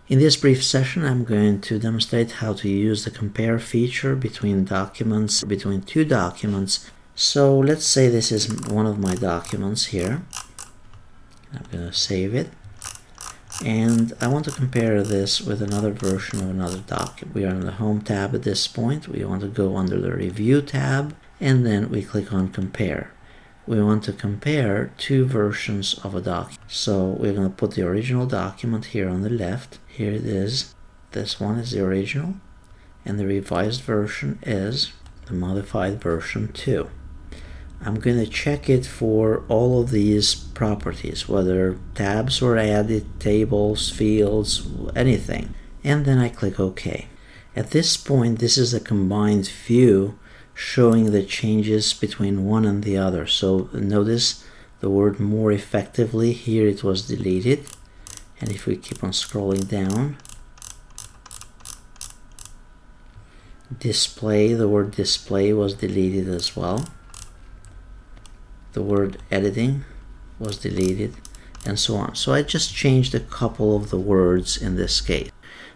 In this brief session, I'm going to demonstrate how to use the compare feature between two documents. So let's say this is one of my documents here. I'm going to save it. And I want to compare this with another version of another document. We are in the Home tab at this point. We want to go under the Review tab, and then we click on Compare. We want to compare two versions of a document. So we're going to put the original document here on the left. Here it is. This one is the original, and the revised version is the modified version 2. I'm going to check it for all of these properties, whether tabs were added, tables, fields, anything. And then I click OK. At this point, this is a combined view showing the changes between one and the other. So notice the word more effectively. Here it was deleted. And if we keep on scrolling down, display, the word display was deleted as well. The word editing was deleted, and so on. So I just changed a couple of the words in this case.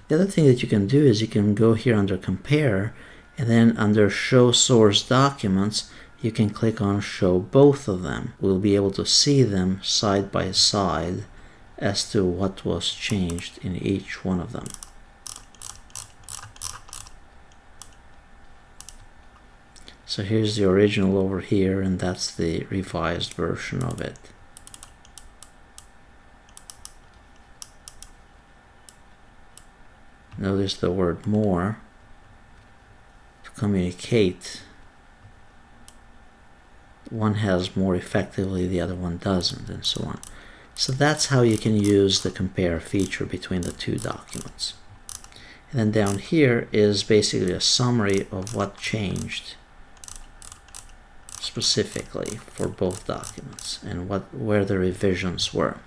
The other thing that you can do is you can go here under Compare, and then under Show Source Documents, you can click on Show Both of them. We'll be able to see them side by side as to what was changed in each one of them. So here's the original over here, and that's the revised version of it. Notice the word more to communicate. One has more effectively, the other one doesn't, and so on. So that's how you can use the compare feature between the two documents. And then down here is basically a summary of what changed specifically for both documents and where the revisions were.